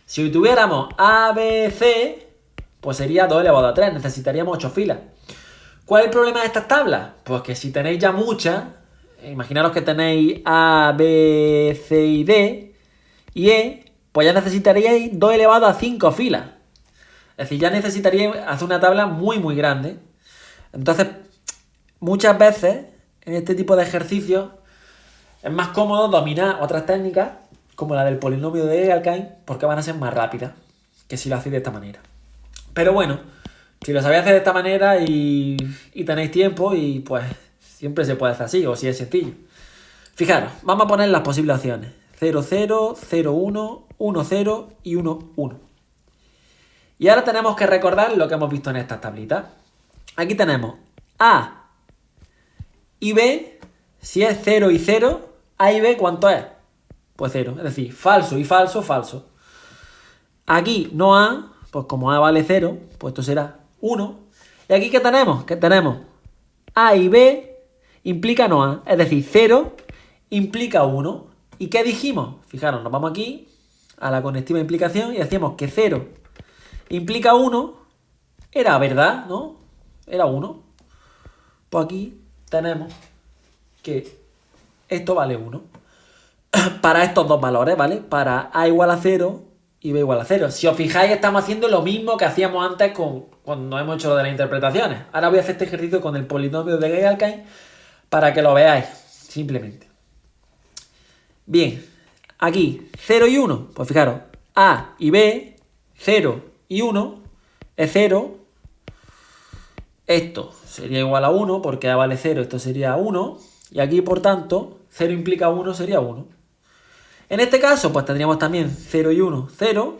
Si tuviéramos A, B, C, pues sería 2 elevado a 3, necesitaríamos 8 filas. ¿Cuál es el problema de estas tablas? Pues que si tenéis ya muchas, imaginaros que tenéis A, B, C y D y E, pues ya necesitaríais 2 elevado a 5 filas. Es decir, ya necesitaríais hacer una tabla muy muy grande. Entonces, muchas veces en este tipo de ejercicios es más cómodo dominar otras técnicas como la del polinomio de Dedekind porque van a ser más rápidas que si lo hacéis de esta manera. Pero bueno, si lo sabéis hacer de esta manera y tenéis tiempo y pues siempre se puede hacer así o si es sencillo. Fijaros, vamos a poner las posibles opciones. 0, 0, 0, 1, 1, 0 y 1, 1. Y ahora tenemos que recordar lo que hemos visto en estas tablitas. Aquí tenemos A y B, si es 0 y 0, A y B, ¿cuánto es? Pues 0, es decir, falso y falso, falso. Aquí no A, pues como A vale 0, pues esto será 1. ¿Y aquí qué tenemos? Que tenemos A y B implica no A, es decir, 0 implica 1. ¿Y qué dijimos? Fijaros, nos vamos aquí a la conectiva implicación y decíamos que 0 implica 1, era verdad, ¿no? Era 1. Pues aquí tenemos que esto vale 1. Para estos dos valores, ¿vale? Para A igual a 0 y B igual a 0. Si os fijáis, estamos haciendo lo mismo que hacíamos antes cuando hemos hecho lo de las interpretaciones. Ahora voy a hacer este ejercicio con el polinomio de Dedekind para que lo veáis, simplemente. Bien, aquí 0 y 1, pues fijaros, A y B, 0 y 1 es 0. Esto sería igual a 1 porque A vale 0, esto sería 1. Y aquí, por tanto, 0 implica 1 sería 1. En este caso, pues tendríamos también 0 y 1, 0.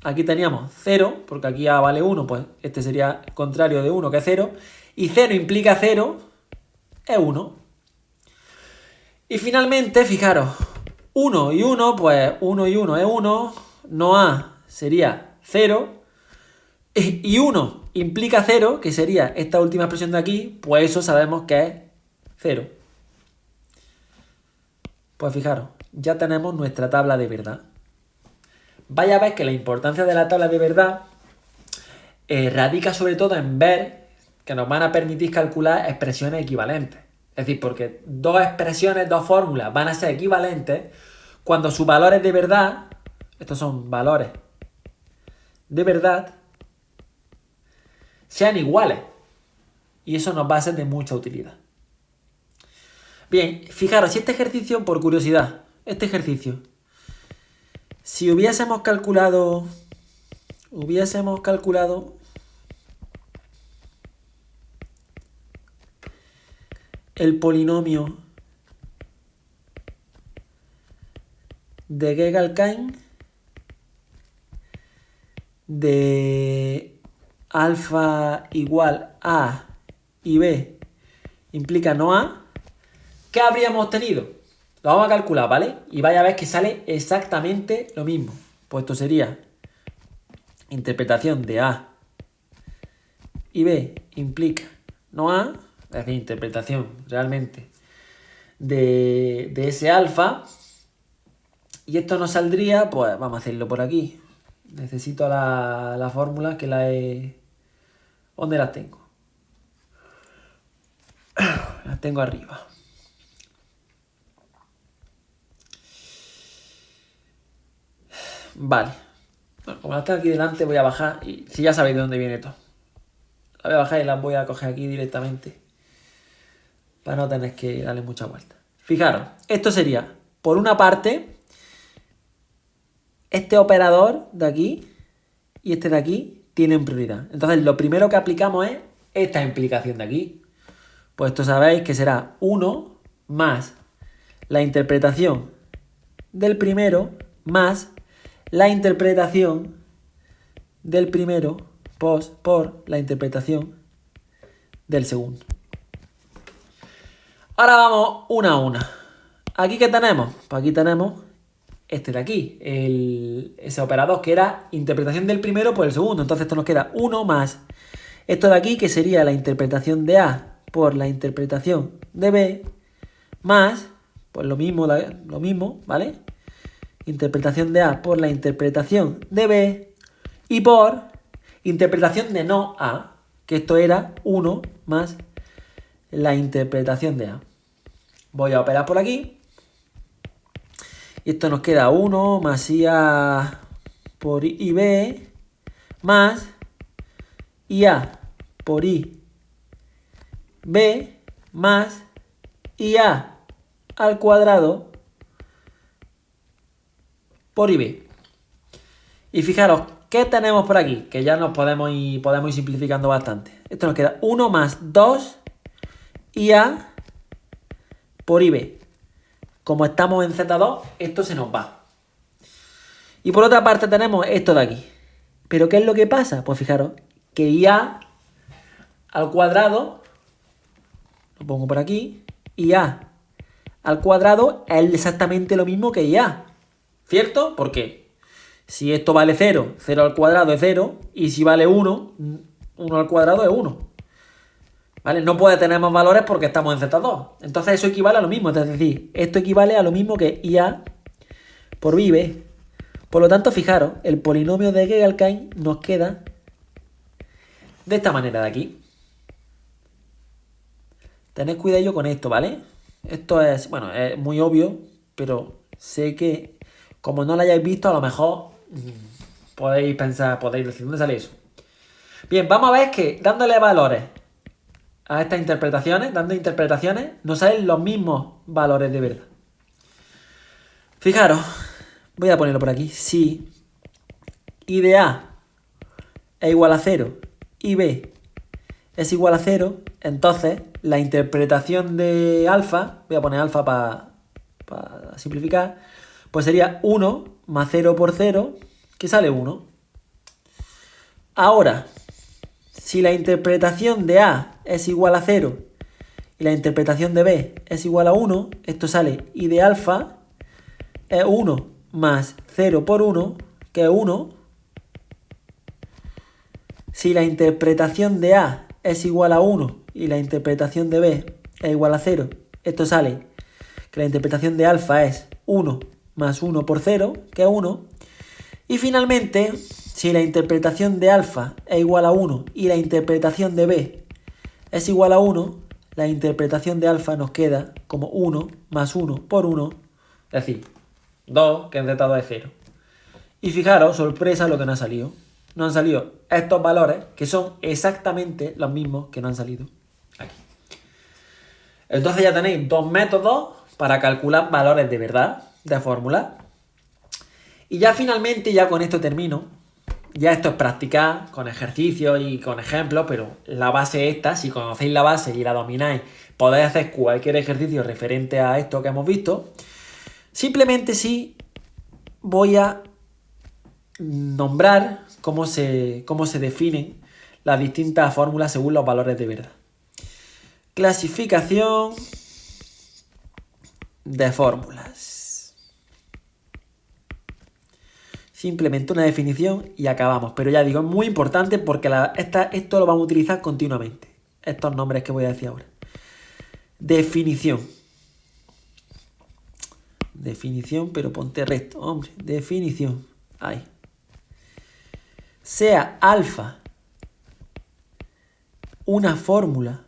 Aquí teníamos 0, porque aquí A vale 1, pues este sería el contrario de 1, que es 0. Y 0 implica 0, es 1. Y finalmente, fijaros, 1 y 1, pues 1 y 1 es 1. No A sería 0. Y 1 implica 0, que sería esta última expresión de aquí, pues eso sabemos que es 0. Pues fijaros, ya tenemos nuestra tabla de verdad. Vaya a ver que la importancia de la tabla de verdad radica sobre todo en ver que nos van a permitir calcular expresiones equivalentes. Es decir, porque dos expresiones, dos fórmulas van a ser equivalentes cuando sus valores de verdad, estos son valores de verdad, sean iguales. Y eso nos va a ser de mucha utilidad. Bien, fijaros, si este ejercicio, por curiosidad, este ejercicio, si hubiésemos calculado el polinomio de Dedekind de alfa igual a y b implica no a, ¿qué habríamos obtenido? Lo vamos a calcular, ¿vale? Y vaya a ver que sale exactamente lo mismo. Pues esto sería interpretación de A y B implica no A, es decir, interpretación realmente de ese alfa. Y esto nos saldría, pues vamos a hacerlo por aquí. Necesito la fórmula que la he ¿Dónde las tengo? Las tengo arriba. Vale. Bueno, como las tengo aquí delante, voy a bajar. Y si ya sabéis de dónde viene todo. Las voy a bajar y las voy a coger aquí directamente. Para no tener que darle mucha vuelta. Fijaros, esto sería, por una parte, este operador de aquí y este de aquí tienen prioridad. Entonces, lo primero que aplicamos es esta implicación de aquí. Pues esto sabéis que será 1 más la interpretación del primero más la interpretación del primero por la interpretación del segundo. Ahora vamos una a una. ¿Aquí qué tenemos? Pues aquí tenemos este de aquí, ese operador que era interpretación del primero por el segundo. Entonces esto nos queda 1 más esto de aquí, que sería la interpretación de A por la interpretación de B, más, pues lo mismo, ¿vale? Interpretación de A por la interpretación de B y por interpretación de no A, que esto era 1 más la interpretación de A. Voy a operar por aquí. Y esto nos queda 1 más IA por IB más IA por IB más IA al cuadrado por IB. Y fijaros, ¿qué tenemos por aquí? Que ya nos podemos ir simplificando bastante. Esto nos queda 1 más 2 IA por IB. Como estamos en Z2, esto se nos va. Y por otra parte tenemos esto de aquí. ¿Pero qué es lo que pasa? Pues fijaros, que IA al cuadrado, lo pongo por aquí, IA al cuadrado es exactamente lo mismo que IA. ¿Cierto? Porque si esto vale 0, 0 al cuadrado es 0, y si vale 1, 1 al cuadrado es 1. ¿Vale? No puede tener más valores porque estamos en Z2. Entonces eso equivale a lo mismo. Es decir, esto equivale a lo mismo que IA por IB. Por lo tanto, fijaros, el polinomio de Gegalkain nos queda de esta manera de aquí. Tened cuidado con esto, ¿vale? Esto es, bueno, es muy obvio, pero sé que como no lo hayáis visto, a lo mejor podéis pensar, podéis decir, ¿dónde sale eso? Bien, vamos a ver que dándole valores a estas interpretaciones, nos salen los mismos valores de verdad. Fijaros, voy a ponerlo por aquí. Si I de A es igual a 0 y B es igual a 0, entonces la interpretación de alfa, voy a poner alfa para simplificar, pues sería 1 más 0 por 0, que sale 1. Ahora, si la interpretación de A es igual a 0 y la interpretación de B es igual a 1, esto sale I de alfa es 1 más 0 por 1, que es 1. Si la interpretación de A es igual a 1 y la interpretación de B es igual a 0, esto sale que la interpretación de alfa es 1 más 1 por 0, que es 1. Y finalmente, si la interpretación de alfa es igual a 1 y la interpretación de B es igual a 1, la interpretación de alfa nos queda como 1 más 1 por 1, es decir, 2, que en Z2 es 0. Y fijaros, sorpresa lo que nos ha salido. Nos han salido estos valores que son exactamente los mismos que nos han salido aquí. Entonces ya tenéis dos métodos para calcular valores de verdad de fórmula. Y ya finalmente, ya con esto termino. Ya esto es practicar con ejercicios y con ejemplos, pero la base esta, si conocéis la base y la domináis, podéis hacer cualquier ejercicio referente a esto que hemos visto. Simplemente sí voy a nombrar cómo se definen las distintas fórmulas según los valores de verdad. Clasificación de fórmulas. Simplemente una definición y acabamos. Pero ya digo, es muy importante porque esto lo vamos a utilizar continuamente. Estos nombres que voy a decir ahora. Definición. Definición, pero ponte recto, hombre. Definición. Ahí. Sea alfa una fórmula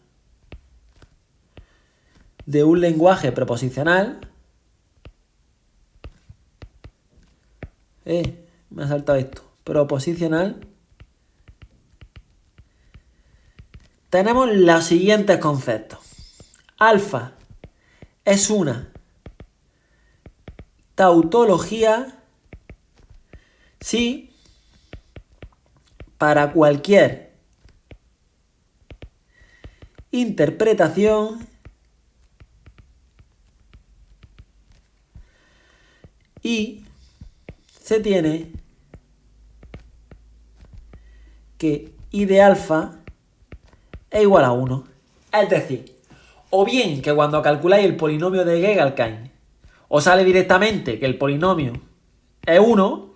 de un lenguaje proposicional. Me ha saltado esto. Proposicional. Tenemos los siguientes conceptos. Alfa es una tautología si para cualquier interpretación y se tiene que I de alfa es igual a 1. Es decir, o bien que cuando calculáis el polinomio de Gegenkain os sale directamente que el polinomio es 1,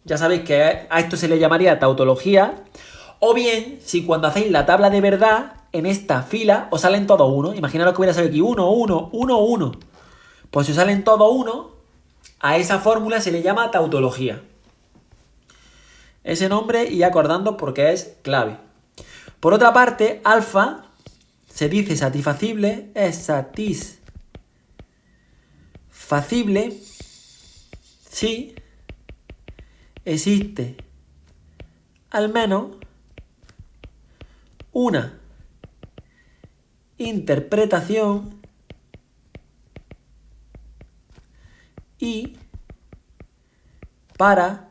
ya sabéis que a esto se le llamaría tautología, o bien si cuando hacéis la tabla de verdad, en esta fila os salen todos 1. Imaginaros que hubiera salido aquí 1, 1, 1, 1. Pues si os salen todos 1, a esa fórmula se le llama tautología. Ese nombre y acordando porque es clave. Por otra parte, alfa se dice satisfacible, es satisfacible si existe al menos una interpretación y para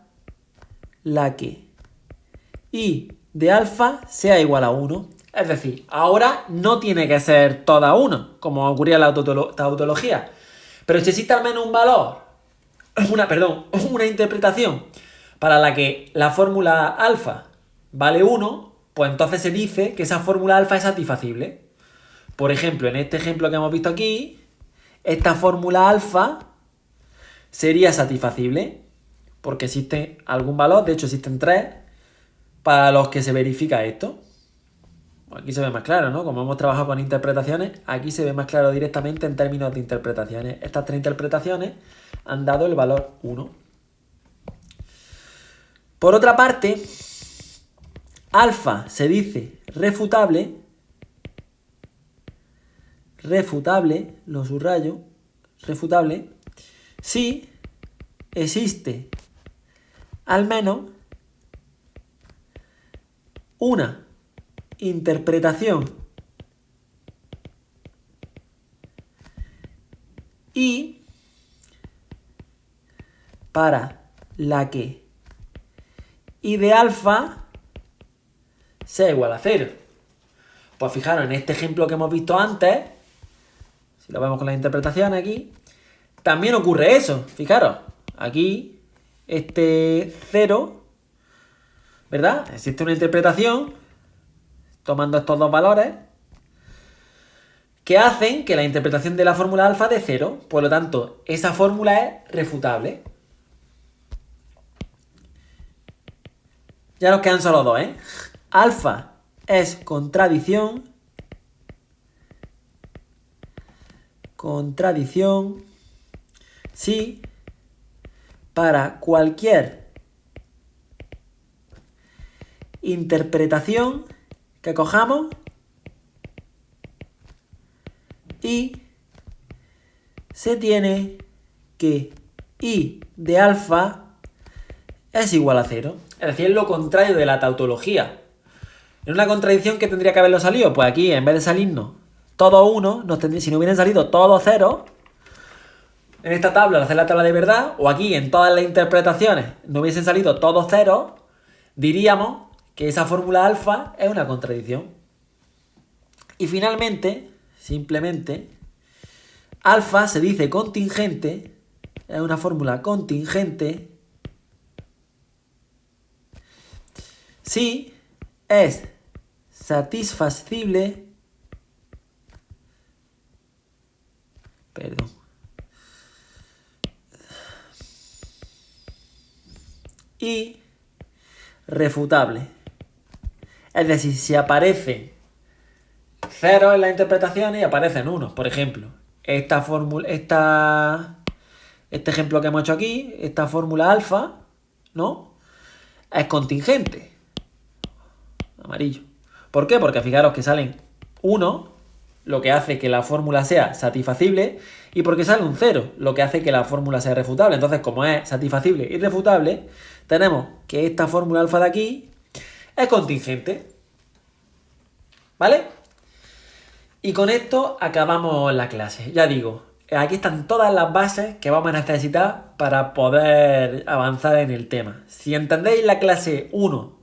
la que I de alfa sea igual a 1. Es decir, ahora no tiene que ser toda 1, como ocurría en la tautología. Pero si existe al menos un valor, una interpretación para la que la fórmula alfa vale 1, pues entonces se dice que esa fórmula alfa es satisfacible. Por ejemplo, en este ejemplo que hemos visto aquí, esta fórmula alfa sería satisfacible porque existe algún valor, de hecho existen 3 para los que se verifica esto. Aquí se ve más claro, ¿no? Como hemos trabajado con interpretaciones, aquí se ve más claro directamente en términos de interpretaciones. Estas 3 interpretaciones han dado el valor 1. Por otra parte, alfa se dice refutable, lo subrayo, refutable, si existe al menos una interpretación y para la que I de alfa sea igual a 0. Pues fijaros, en este ejemplo que hemos visto antes, si lo vemos con las interpretaciones aquí, también ocurre eso. Fijaros, aquí este 0, ¿verdad? Existe una interpretación tomando estos dos valores que hacen que la interpretación de la fórmula alfa de 0. Por lo tanto, esa fórmula es refutable. Ya nos quedan solo dos, ¿eh? Alfa es contradicción. Contradicción. Si para cualquier interpretación que cojamos y se tiene que I de alfa es igual a 0. Es decir, es lo contrario de la tautología. En una contradicción, ¿qué tendría que haberlo salido? Pues aquí, en vez de salirnos todos 1, si no hubieran salido todos 0, en esta tabla, al hacer la tabla de verdad, o aquí en todas las interpretaciones no hubiesen salido todos 0, diríamos que esa fórmula alfa es una contradicción. Y finalmente, simplemente, alfa se dice contingente, es una fórmula contingente, si es satisfacible, y refutable. Es decir, si aparece 0 en las interpretaciones y aparecen 1. Por ejemplo, este ejemplo que hemos hecho aquí, esta fórmula alfa, ¿no? Es contingente. Amarillo. ¿Por qué? Porque fijaros que salen 1, lo que hace que la fórmula sea satisfacible, y porque sale un 0, lo que hace que la fórmula sea refutable. Entonces, como es satisfacible y refutable, tenemos que esta fórmula alfa de aquí es contingente. ¿Vale? Y con esto acabamos la clase. Ya digo, aquí están todas las bases que vamos a necesitar para poder avanzar en el tema. Si entendéis la clase 1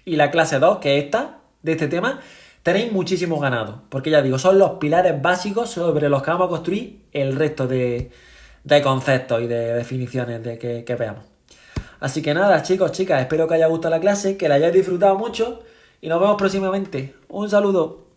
y la clase 2, que es esta, de este tema, tenéis muchísimo ganado. Porque ya digo, son los pilares básicos sobre los que vamos a construir el resto de conceptos y de definiciones que veamos. Así que nada, chicos, chicas, espero que os haya gustado la clase, que la hayáis disfrutado mucho y nos vemos próximamente. Un saludo.